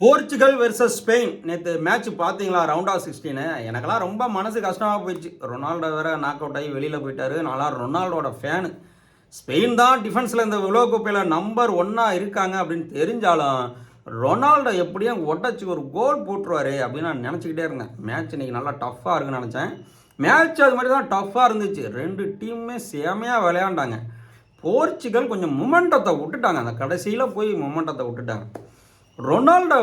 Portugal versus Spain நேற்று match பார்த்தீங்களா? Round of 16. எனக்கெல்லாம் ரொம்ப மனசு கஷ்டமாக போயிடுச்சு. ரொனால்டோ வேறு நாக் அவுட் ஆகி வெளியில் போயிட்டாரு. நான்லாம் ரொனால்டோட ஃபேனு. ஸ்பெயின் தான் டிஃபென்ஸில் இந்த உலகக்கோப்பையில் நம்பர் 1 இருக்காங்க அப்படின்னு தெரிஞ்சாலும் ரொனால்டோ எப்படியும் உடச்சி ஒரு கோல் போட்டுருவார் அப்படின்னு நான் நினச்சிக்கிட்டே இருந்தேன். மேட்ச் இன்றைக்கி நல்லா டஃப்பாக இருக்குன்னு நினச்சேன். மேட்ச் அது மாதிரி தான் டஃப்பாக இருந்துச்சு. ரெண்டு டீமுமே செமையாக விளையாண்டாங்க. போர்ச்சுகல் கொஞ்சம் மொமெண்டத்தை விட்டுட்டாங்க. அந்த கடைசியில் போய் மொமெண்டத்தை விட்டுட்டாங்க. ரொனால்டோ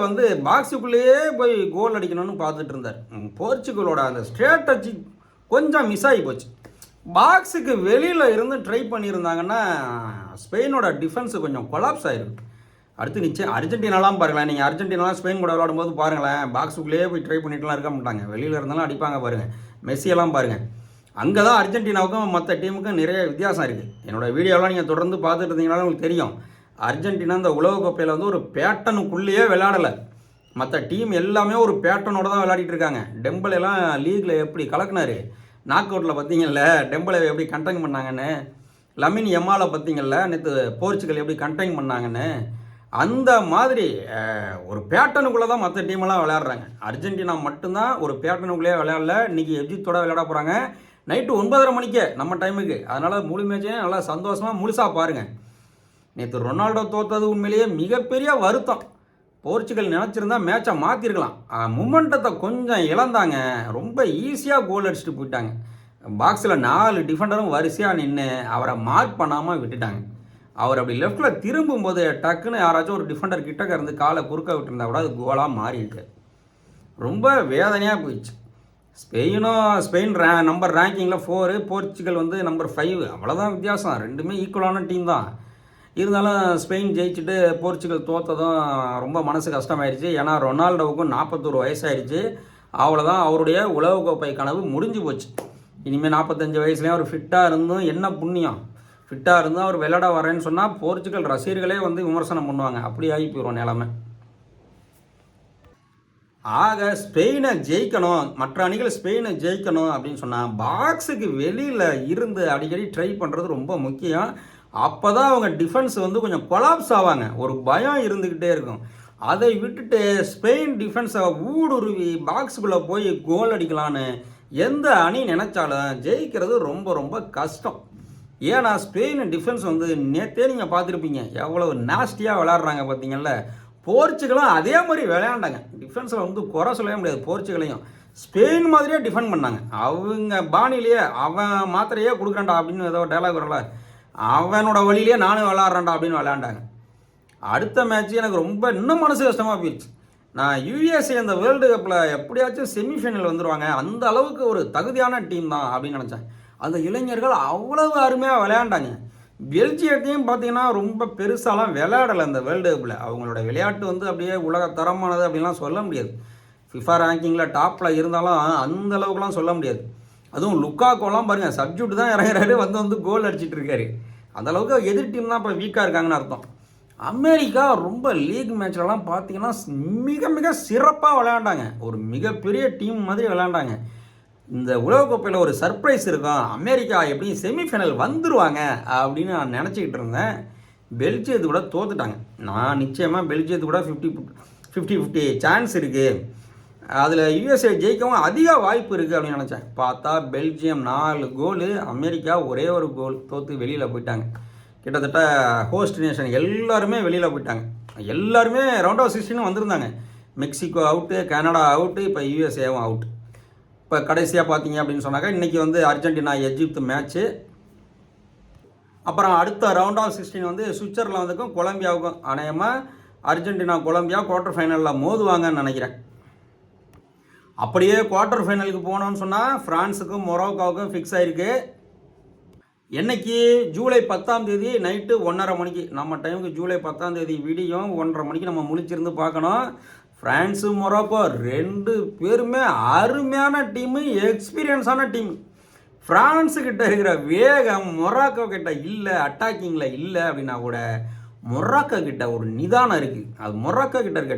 பாக்ஸுக்குள்ளேயே போய் கோல் அடிக்கணும்னு பார்த்துட்டு இருந்தார். போர்ச்சுகலோட அந்த ஸ்ட்ராட்டஜி கொஞ்சம் மிஸ் ஆகி போச்சு. பாக்ஸுக்கு வெளியில் இருந்து ட்ரை பண்ணியிருந்தாங்கன்னா ஸ்பெயினோட டிஃபென்ஸு கொஞ்சம் கொலாப்ஸ் ஆகிருக்கு. அடுத்து நிச்சயம் அர்ஜென்டினாலாம் பாருங்களேன். நீங்கள் அர்ஜென்டினாலாம் ஸ்பெயின் கூட விளையாடும்போது பாருங்களேன், பாக்ஸுக்குள்ளேயே போய் ட்ரை பண்ணிட்டுலாம் இருக்க மாட்டாங்க. வெளியில் இருந்தாலும் அடிப்பாங்க பாருங்கள். மெஸ்ஸியெல்லாம் பாருங்கள். அங்கே தான் அர்ஜென்டினாவுக்கும் மற்ற டீமுக்கும் நிறைய வித்தியாசம் இருக்குது. என்னோடய வீடியோலாம் நீங்கள் தொடர்ந்து பார்த்துட்டு இருந்தீங்கனாலும் உங்களுக்கு தெரியும். அர்ஜென்டினா இந்த உலகக்கோப்பையில் ஒரு பேட்டனுக்குள்ளேயே விளையாடலை. மற்ற டீம் எல்லாமே ஒரு பேட்டனோட தான் விளையாடிட்டு இருக்காங்க. டெம்பலெல்லாம் லீக்கில் எப்படி கலக்குனாரு, நாக் அவுட்டில் பார்த்தீங்கல்ல டெம்பலை எப்படி கண்டெயின் பண்ணாங்கன்னு. லமின் யமாலை பார்த்தீங்கல்ல நேற்று போர்ச்சுகல் எப்படி கண்டெயின் பண்ணாங்கன்னு. அந்த மாதிரி ஒரு பேட்டனுக்குள்ளே தான் மற்ற டீமெல்லாம் விளையாடுறாங்க. அர்ஜென்டினா மட்டும்தான் ஒரு பேட்டனுக்குள்ளேயே விளையாடல. இன்றைக்கி எஜிப்தோட விளையாட போகிறாங்க நைட்டு 9:30 மணிக்கு நம்ம டைமுக்கு. அதனால் முழு மேட்சையும் நல்லா சந்தோஷமாக முழுசாக பாருங்கள். நேற்று ரொனால்டோ தோற்றது உண்மையிலேயே மிகப்பெரிய வருத்தம். போர்ச்சுகல் நினச்சிருந்தா மேட்சை மாற்றிருக்கலாம். மொமெண்டத்தை கொஞ்சம் இழந்தாங்க. ரொம்ப ஈஸியாக கோல் அடிச்சுட்டு போயிட்டாங்க. பாக்ஸில் 4 டிஃபெண்டரும் வரிசையாக நின்று அவரை மார்க் பண்ணாமல் விட்டுட்டாங்க. அவர் அப்படி லெஃப்டில் திரும்பும்போது டக்குன்னு யாராச்சும் ஒரு டிஃபெண்டர் கிட்டக்க இருந்து காலை குறுக்க விட்டுருந்தா கூட அது கோலாக மாறியிருக்கு. ரொம்ப வேதனையாக போயிடுச்சு. ஸ்பெயின் நம்பர் ரேங்கிங்கில் 4, போர்ச்சுகல் நம்பர் 5. அவ்வளோதான் வித்தியாசம். ரெண்டுமே ஈக்குவலான டீம் தான். இருந்தாலும் ஸ்பெயின் ஜெயிச்சுட்டு போர்ச்சுகல் தோற்றதும் ரொம்ப மனசு கஷ்டமாயிருச்சு. ஏன்னா ரொனால்டோவுக்கும் 41 வயசாயிருச்சு. அவ்வளோதான், அவருடைய உலகக்கோப்பை கனவு முடிஞ்சு போச்சு. இனிமேல் 45 வயசுலேயும் அவர் ஃபிட்டாக இருந்தும் என்ன புண்ணியம். ஃபிட்டாக இருந்தும் அவர் விளையாட வரேன்னு சொன்னால் போர்ச்சுகல் ரசிகர்களே விமர்சனம் பண்ணுவாங்க. அப்படி ஆகி போயிடும் நிலைமை. ஆக ஸ்பெயினை ஜெயிக்கணும், மற்ற அணிகள் ஸ்பெயினை ஜெயிக்கணும் அப்படின்னு சொன்னால் பாக்ஸுக்கு வெளியில் இருந்து அடிக்கடி ட்ரை பண்ணுறது ரொம்ப முக்கியம். அப்போ தான் அவங்க டிஃபென்ஸ் கொஞ்சம் கொலாப்ஸ் ஆவாங்க. ஒரு பயம் இருந்துக்கிட்டே இருக்கும். அதை விட்டுட்டு ஸ்பெயின் டிஃபென்ஸை ஊடுருவி பாக்ஸுக்குள்ளே போய் கோல் அடிக்கலான்னு எந்த அணி நினச்சாலும் ஜெயிக்கிறது ரொம்ப ரொம்ப கஷ்டம். ஏன்னா ஸ்பெயின் டிஃபென்ஸ் நேற்றே நீங்கள் பார்த்துருப்பீங்க எவ்வளோ நாஸ்டியாக விளையாடுறாங்க பார்த்தீங்கல்ல. போர்ச்சுகலும் அதே மாதிரி விளையாண்டாங்க. டிஃபென்ஸில் குறை சொல்லவே முடியாது. போர்ச்சுகலையும் ஸ்பெயின் மாதிரியே டிஃபெண்ட் பண்ணாங்க. அவங்க பாணிலேயே அவன் மாத்திரையே கொடுக்குறான்டா அப்படின்னு ஏதோ டைலாக் வரல, அவனோட வழியிலே நானும் விளாட்றேன்டா அப்படின்னு விளையாண்டாங்க. அடுத்த மேட்ச் எனக்கு ரொம்ப இன்னும் மனசு கஷ்டமாக போயிடுச்சு. நான் யூஎஸ்ஏ இந்த வேர்ல்டு கப்பில் எப்படியாச்சும் செமிஃபைனல் வந்துடுவாங்க, அந்த அளவுக்கு ஒரு தகுதியான டீம் தான் அப்படின்னு நினச்சேன். அந்த இளைஞர்கள் அவ்வளவு அருமையாக விளையாண்டாங்க. பெல்ஜியத்தையும் பார்த்தீங்கன்னா ரொம்ப பெருசாலாம் விளையாடலை அந்த வேர்ல்டு கப்பில். அவங்களோட விளையாட்டு அப்படியே உலக தரமானது அப்படின்லாம் சொல்ல முடியாது. ஃபிஃபா ரேங்கிங்கில் டாப்பில் இருந்தாலும் அந்த அளவுக்குலாம் சொல்ல முடியாது. அதுவும் லுக்காக்கோலாம் பாருங்கள், சப்ஜூட் தான் இறங்குறாரு, கோல் அடிச்சிட்டு இருக்காரு. அந்தளவுக்கு எதிர் டீம் தான் இப்போ வீக்காக இருக்காங்கன்னு அர்த்தம். அமெரிக்கா ரொம்ப லீக் மேட்ச்லலாம் பார்த்தீங்கன்னா மிக மிக சிறப்பாக விளையாண்டாங்க. ஒரு மிகப்பெரிய டீம் மாதிரி விளையாண்டாங்க. இந்த உலகக்கோப்பையில் ஒரு சர்ப்ரைஸ் இருக்கும், அமெரிக்கா எப்படியும் செமிஃபைனல் வந்துடுவாங்க அப்படின்னு நான் நினச்சிக்கிட்டு இருந்தேன். பெல்ஜியத்து கூட தோத்துட்டாங்க. நான் நிச்சயமாக பெல்ஜியத்து கூட 50-50 சான்ஸ் இருக்குது, அதில் யூஎஸ்ஏ ஜெயிக்கவும் அதிக வாய்ப்பு இருக்குது அப்படின்னு நினச்சேன். பார்த்தா பெல்ஜியம் 4 கோலு, அமெரிக்கா ஒரே ஒரு கோல் தோற்று வெளியில் போயிட்டாங்க. கிட்டத்தட்ட ஹோஸ்ட் நேஷன் எல்லாருமே வெளியில் போயிட்டாங்க. எல்லாருமே ரவுண்ட் ஆஃப் 16 வந்திருந்தாங்க. மெக்சிகோ அவுட்டு, கனடா அவுட்டு, இப்போ யூஎஸ்ஏவும் அவுட். இப்போ கடைசியாக பார்த்தீங்க அப்படின்னு சொன்னாக்கா இன்றைக்கி அர்ஜென்டினா எஜிப்த் மேட்ச்சு. அப்புறம் அடுத்த ரவுண்ட் ஆஃப் 16 சுவிட்சர்லாந்துக்கும் கொலம்பியாவுக்கும். அநேகமாக அர்ஜென்டினா கொலம்பியா குவார்ட்டர் ஃபைனலில் மோதுவாங்கன்னு நினைக்கிறேன். அப்படியே குவார்ட்டர் ஃபைனலுக்கு போனோம்னு சொன்னால் ஃப்ரான்ஸுக்கும் மொரோக்காவுக்கும் ஃபிக்ஸ் ஆகிருக்கு. என்னைக்கு ஜூலை 10ஆம் தேதி நைட்டு 1:30 மணிக்கு நம்ம டைமுக்கு. ஜூலை 10ஆம் தேதி விடியும் 1:30 மணிக்கு நம்ம முழிச்சிருந்து பார்க்கணும். ஃப்ரான்ஸு மொரோக்கோ 2 பேருமே அருமையான டீமு, எக்ஸ்பீரியன்ஸான டீம். ஃப்ரான்ஸுக்கிட்ட இருக்கிற வேகம் மொராக்கோ கிட்ட இல்லை, அட்டாக்கிங்கில் இல்லை அப்படின்னா கூட மொராக்கோ கிட்ட ஒரு நிதானம் இருக்குது. அது மொராக்கோ கிட்ட இருக்க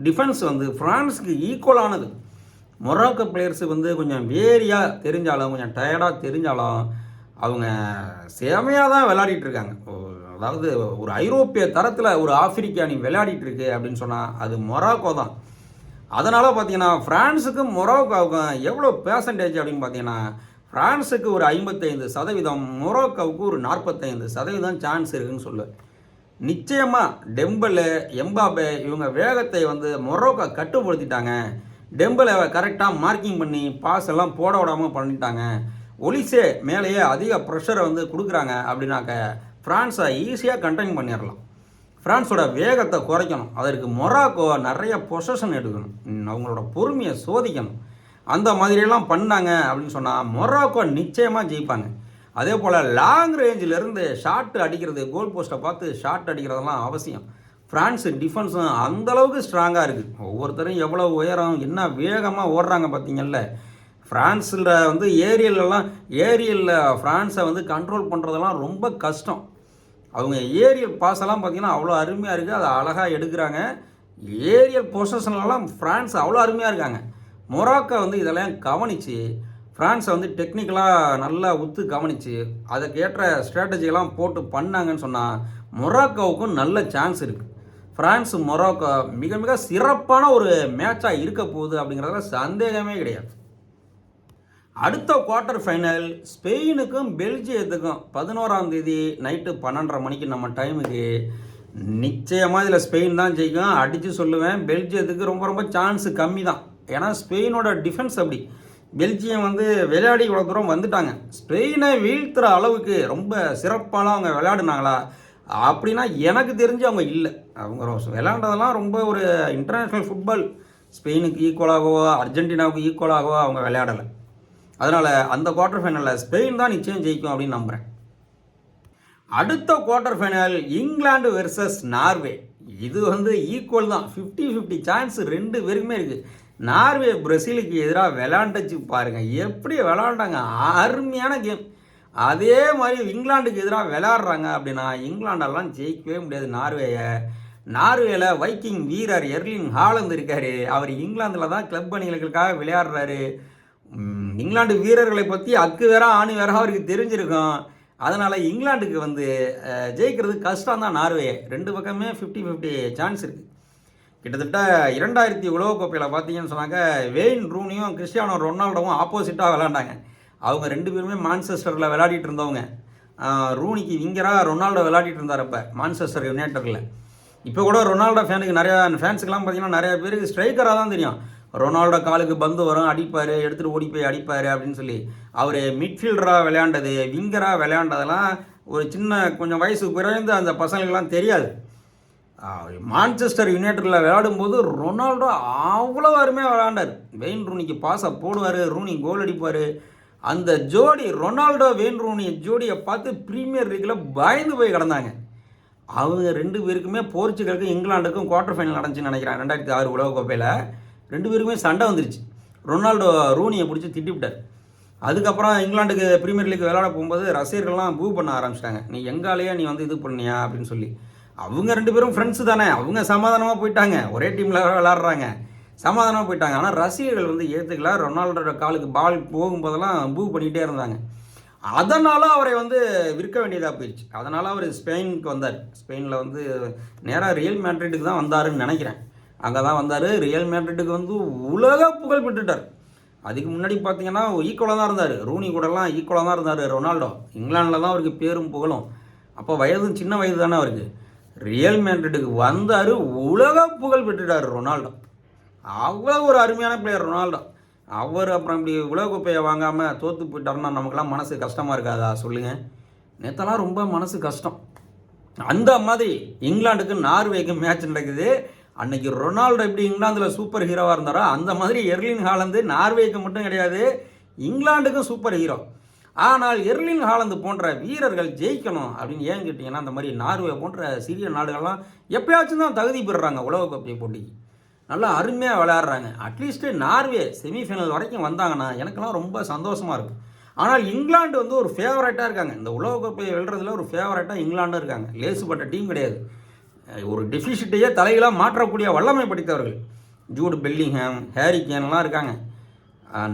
டிஃபென்ஸ் ஃப்ரான்ஸுக்கு ஈக்குவலானது. மொராக்கோ பிளேயர்ஸு கொஞ்சம் வேரியாக தெரிஞ்சாலும், கொஞ்சம் டயர்டாக தெரிஞ்சாலும் அவங்க செமையாக தான் விளையாடிட்டு இருக்காங்க. அதாவது ஒரு ஐரோப்பிய தரத்தில் ஒரு ஆப்பிரிக்கா அணி விளையாடிட்டு இருக்கு அப்படின்னு சொன்னால் அது மொராக்கோ தான். அதனால் பார்த்தீங்கன்னா ஃப்ரான்ஸுக்கும் மொராக்கோவுக்கும் எவ்வளோ பெர்சன்டேஜ் அப்படின்னு பார்த்தீங்கன்னா ஃப்ரான்ஸுக்கு ஒரு 55%, மொராக்கோவுக்கு ஒரு 45% சான்ஸ் இருக்குதுன்னு சொல்லுவேன். நிச்சயமாக டெம்பலே, எம்பாபே இவங்க வேகத்தை வந்து மொராக்கோ கட்டுப்படுத்திட்டாங்க. டெம்பலை கரெக்டாக மார்க்கிங் பண்ணி பாஸ் எல்லாம் போட விடாமல் பண்ணிட்டாங்க. ஒலிசே மேலேயே அதிக ப்ரெஷரை வந்து கொடுக்குறாங்க அப்படின்னாக்க ஃப்ரான்ஸை ஈஸியாக கண்டெயின் பண்ணிடலாம். ஃப்ரான்ஸோட வேகத்தை குறைக்கணும். அதற்கு மொராக்கோ நிறைய பொசஷன் எடுக்கணும், அவங்களோட பொறுமையை சோதிக்கணும். அந்த மாதிரியெல்லாம் பண்ணாங்க அப்படின்னு சொன்னால் மொராக்கோ நிச்சயமாக ஜெயிப்பாங்க. அதே போல் லாங் ரேஞ்சிலேருந்து ஷாட் அடிக்கிறது, கோல் போஸ்ட்டை பார்த்து ஷாட் அடிக்கிறதெல்லாம் அவசியம். ஃப்ரான்ஸு டிஃபென்ஸும் அந்தளவுக்கு ஸ்ட்ராங்காக இருக்குது. ஒவ்வொருத்தரும் எவ்வளோ உயரம் என்ன வேகமாக ஓடுறாங்க பார்த்தீங்கல்ல. ஃப்ரான்ஸில் வந்து ஏரியலில் ஃப்ரான்ஸை வந்து கண்ட்ரோல் பண்ணுறதெல்லாம் ரொம்ப கஷ்டம். அவங்க ஏரியல் பாஸெல்லாம் பார்த்தீங்கன்னா அவ்வளோ அருமையாக இருக்குது, அதை அழகாக எடுக்கிறாங்க. ஏரியல் பொசிஷன்லாம் ஃப்ரான்ஸ் அவ்வளோ அருமையாக இருக்காங்க. மொராக்கோ வந்து இதெல்லாம் கவனித்து ஃப்ரான்ஸை வந்து டெக்னிக்கலாக நல்லா உத்து கவனித்து அதுக்கேற்ற ஸ்ட்ராட்டஜியெல்லாம் போட்டு பண்ணாங்கன்னு சொன்னால் மொராக்கோவுக்கும் நல்ல சான்ஸ் இருக்குது. ஃப்ரான்ஸு மொராக்கோ மிக மிக சிறப்பான ஒரு மேட்சாக இருக்க போகுது அப்படிங்கிறதுல சந்தேகமே கிடையாது. அடுத்த குவார்ட்டர் ஃபைனல் ஸ்பெயினுக்கும் பெல்ஜியத்துக்கும் 11ஆம் தேதி நைட்டு 12:30 மணிக்கு நம்ம டைமுக்கு. நிச்சயமாக இதில் ஸ்பெயின் தான் ஜெயிக்கும், அடித்து சொல்லுவேன். பெல்ஜியத்துக்கு ரொம்ப ரொம்ப சான்ஸு கம்மி தான். ஏன்னா ஸ்பெயினோட டிஃபென்ஸ் அப்படி. பெல்ஜியம் வந்து விளையாடி இவ்வளோ தூரம் வந்துட்டாங்க. ஸ்பெயினை வீழ்த்துற அளவுக்கு ரொம்ப சிறப்பாலாம் அவங்க விளையாடுனாங்களா அப்படின்னா எனக்கு தெரிஞ்சு அவங்க இல்லை. அவங்க விளையாண்டதெல்லாம் ரொம்ப ஒரு இன்டர்நேஷ்னல் ஃபுட்பால். ஸ்பெயினுக்கு ஈக்குவலாகவோ அர்ஜென்டினாவுக்கு ஈக்குவலாகவோ அவங்க விளையாடலை. அதனால் அந்த குவார்ட்டர் ஃபைனலில் ஸ்பெயின் தான் நிச்சயம் ஜெயிக்கும் அப்படின்னு நம்புகிறேன். அடுத்த quarter final England versus Norway. இது வந்து ஈக்குவல் தான், 50-50 சான்ஸ் ரெண்டு பேருக்குமே இருக்குது. நார்வே பிரேசிலுக்கு எதிராக விளையாண்டுச்சு பாருங்கள், எப்படி விளையாண்டாங்க, அருமையான கேம். அதே மாதிரி இங்கிலாந்துக்கு எதிராக விளையாடுறாங்க அப்படின்னா இங்கிலாண்டெல்லாம் ஜெயிக்கவே முடியாது நார்வேயை. நார்வேல வைக்கிங் வீரர் எர்லிங் ஹாலந்து இருக்கார். அவர் இங்கிலாந்தில் தான் கிளப் அணிகளுக்காக விளையாடுறாரு. இங்கிலாந்து வீரர்களை பற்றி அக்கு வேற ஆணி வேற அவருக்கு தெரிஞ்சிருக்கும். அதனால் இங்கிலாந்துக்கு வந்து ஜெயிக்கிறது கஷ்டம் தான். நார்வே ரெண்டு பக்கமே 50-50 சான்ஸ் இருக்குது. கிட்டத்தட்ட 2000 உலகக்கோப்பையில் பார்த்தீங்கன்னு சொன்னாங்க வெயின் ரூனியும் கிறிஸ்டியானோ ரொனால்டோவும் ஆப்போசிட்டாக விளையாண்டாங்க. அவங்க ரெண்டு பேருமே மான்செஸ்டரில் விளையாடிட்டு இருந்தவங்க. ரூனிக்கு விங்கராக ரொனால்டோ விளையாடிட்டு இருந்தார் அப்போ மான்செஸ்டர் யுனைட்டடில். இப்போ கூட ரொனால்டோ ஃபேன்ஸுக்கெல்லாம் பார்த்தீங்கன்னா நிறைய பேருக்கு ஸ்ட்ரைக்கராக தான் தெரியும். ரொனால்டோ காலுக்கு பந்து வரும், அடிப்பார், எடுத்துகிட்டு ஓடி போய் அடிப்பார் அப்படின்னு சொல்லி. அவர் மிட்ஃபீல்டராக விளையாண்டது, விங்கராக விளையாண்டதெல்லாம் ஒரு சின்ன கொஞ்சம் வயசு குறைந்து அந்த பசங்களுக்கெல்லாம் தெரியாது. மான்செஸ்டர் யுனைட்டடில் விளையாடும்போது ரொனால்டோ அவ்வளோ அருமையாக விளையாண்டார். வெயின் ரூனிக்கு பாஸை போடுவார், ரூனி கோல் அடிப்பார். அந்த ஜோடி ரொனால்டோ வெயின் ரூனி ஜோடியை பார்த்து ப்ரீமியர் லீக்கில் பயந்து போய் கிடந்தாங்க. அவங்க ரெண்டு பேருக்குமே போர்ச்சுகலுக்கும் இங்கிலாந்துக்கும் குவார்ட்டர் ஃபைனல் நடந்துச்சுன்னு நினைக்கிறேன். 2006 உலகக்கோப்பையில் ரெண்டு பேருக்குமே சண்டை வந்துருச்சு. ரொனால்டோ ரூனியை பிடிச்சி திட்டிவிட்டார். அதுக்கப்புறம் இங்கிலாந்துக்கு ப்ரீமியர் லீக் விளையாட போகும்போது ரசிகர்கள்லாம் பூ பண்ண ஆரம்பிச்சிட்டாங்க, நீ எங்காலேயே நீ வந்து இது பண்ணியா அப்படின்னு சொல்லி. அவங்க ரெண்டு பேரும் ஃப்ரெண்ட்ஸு தானே, அவங்க சமாதானமாக போயிட்டாங்க, ஒரே டீமில் விளையாடுறாங்க, சமாதானமாக போயிட்டாங்க. ஆனால் ரசிகர்கள் வந்து ஏற்றுக்கல. ரொனால்டோட காலுக்கு பால் போகும்போதெல்லாம் பூ பண்ணிகிட்டே இருந்தாங்க. அதனால் அவரை வந்து விற்க வேண்டியதாக போயிடுச்சு. அதனால் அவர் ஸ்பெயினுக்கு வந்தார். ஸ்பெயினில் வந்து நேராக ரியல் மேட்ரிட்டுக்கு தான் வந்தாருன்னு நினைக்கிறேன். அங்கே தான் வந்தார். ரியல் மேட்ரிட்டுக்கு வந்து உலக புகழ் பெற்றுட்டார். அதுக்கு முன்னாடி பார்த்தீங்கன்னா ஈக்குவலாக தான் இருந்தார், ரூனி கூடலாம் ஈக்குவலாக தான் இருந்தார் ரொனால்டோ. இங்கிலாண்டில் தான் அவருக்கு பேரும் புகழும். அப்போ வயதும் சின்ன வயது தானே அவருக்கு. ரியல் மேட்ரிட்டுக்கு வந்தார், உலக புகழ் பெற்றுட்டார் ரொனால்டோ. அவ்வளோ ஒரு அருமையான பிளேயர் ரொனால்டோ. அவர் அப்புறம் இப்படி உலகக்கோப்பையை வாங்காமல் தோற்று போயிட்டாருன்னா நமக்குலாம் மனசு கஷ்டமாக இருக்காதா சொல்லுங்கள்? நேற்றெல்லாம் ரொம்ப மனசு கஷ்டம். அந்த மாதிரி இங்கிலாந்துக்கு நார்வேக்கு மேட்ச் நடக்குது. அன்னைக்கு ரொனால்டோ எப்படி இங்கிலாந்தில் சூப்பர் ஹீரோவாக இருந்தாரோ அந்த மாதிரி எர்லிங் ஹாலந்து நார்வேக்கு மட்டும் கிடையாது, இங்கிலாந்துக்கும் சூப்பர் ஹீரோ. ஆனால் எர்லிங் ஹாலந்து போன்ற வீரர்கள் ஜெயிக்கணும் அப்படின்னு ஏன் கேட்டிங்கன்னா, அந்த மாதிரி நார்வே போன்ற சிறிய நாடுகள்லாம் எப்பயாச்சும் தான் தகுதி பெறுறாங்க உலகக்கோப்பை போட்டிக்கு. நல்லா அருமையாக விளையாடுறாங்க. அட்லீஸ்ட்டு நார்வே செமிஃபைனல் வரைக்கும் வந்தாங்கன்னா எனக்கெல்லாம் ரொம்ப சந்தோஷமாக இருக்கும். ஆனால் இங்கிலாந்து வந்து ஒரு ஃபேவரட்டாக இருக்காங்க. இந்த உலகக்கோப்பையை வெல்றதுல ஒரு ஃபேவரட்டாக இங்கிலாண்டும் இருக்காங்க. லேசுப்பட்ட டீம் கிடையாது. ஒரு டெஃபிசிட்டையே தலைகளாக மாற்றக்கூடிய வல்லமை படித்தவர்கள். ஜூட் பெல்லிங்ஹாம், ஹாரி கேன்லாம் இருக்காங்க.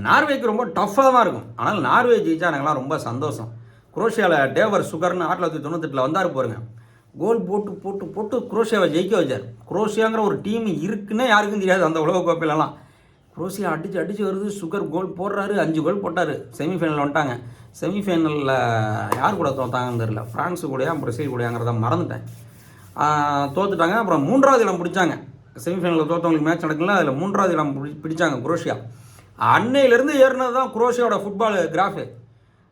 நார்வேக்கு ரொம்ப டஃப்பாக தான் இருக்கும். ஆனால் நார்வே ஜெயிச்சா எனக்குலாம் ரொம்ப சந்தோஷம். குரோஷியாவில் டேவர் சுகர்னு 1998 வந்தார் பாருங்க. கோல் போட்டு போட்டு போட்டு குரோஷியாவை ஜெயிக்க வச்சார். குரோஷியாங்கிற ஒரு டீம் இருக்குன்னே யாருக்கும் தெரியாது அந்த உலகக்கோப்பையிலலாம். குரோஷியா அடித்து வருது, சுகர் கோல் போடுறாரு, 5 கோல் போட்டார். செமிஃபைனல் வந்துட்டாங்க. செமிஃபைனலில் யார் கூட தோத்தாங்கன்னு தெரியல, ஃப்ரான்ஸு கூடயா பிரேசில் கூடயாங்கிறத மறந்துட்டேன். தோத்துட்டாங்க. அப்புறம் 3வது இடம் பிடிச்சாங்க. செமிஃபைனலில் தோற்றவங்களுக்கு மேட்ச் நடக்கல, அதில் 3வது இடம் பிடிச்சாங்க குரோஷியா. அன்னையிலேருந்து ஏறினது தான் குரோஷியாவோட ஃபுட்பால் கிராஃபு.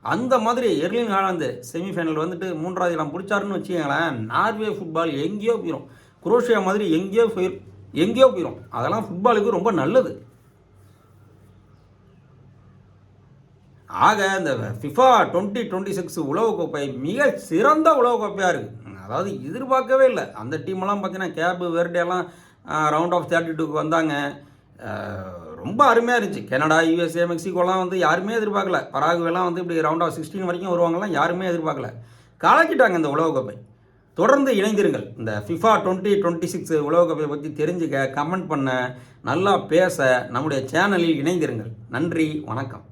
அந்த மாதிரி எர்லிங் ஹாலந்து செமிஃபைனல் வந்துட்டு 3வது இடம் பிடிச்சாருன்னு வச்சுக்கோங்களேன், நார்வே ஃபுட்பால் எங்கேயோ போயிடும். குரோஷியா மாதிரி எங்கேயோ போயிடும். அதெல்லாம் ஃபுட்பாலுக்கு ரொம்ப நல்லது. ஆக இந்த ஃபிஃபா 2026 உலகக்கோப்பை மிக சிறந்த உலகக்கோப்பையாக இருக்குது. அதாவது எதிர்பார்க்கவே இல்லை. அந்த டீமெல்லாம் பார்த்தீங்கன்னா கேப்பு வெர்டேலாம் ரவுண்ட் ஆஃப் 32க்கு வந்தாங்க. ரொம்ப அருமையாக இருந்துச்சு. கனடா, யூஎஸ்ஏ, மெக்சிகோலாம் வந்து யாருமே எதிர்பார்க்கல. பராகுவேலாம் வந்து இப்படி ரவுண்ட் ஆஃப் 16 வரைக்கும் வருவாங்கலாம் யாருமே எதிர்பார்க்கல. கலக்கிட்டாங்க இந்த உலகக்கோப்பை. தொடர்ந்து இணைந்திருங்கள். இந்த ஃபிஃபா 2026 உலகக்கோப்பையை பற்றி தெரிஞ்சுக்க, கமெண்ட் பண்ண, நல்லா பேச நம்முடைய சேனலில் இணைந்திருங்கள். நன்றி, வணக்கம்.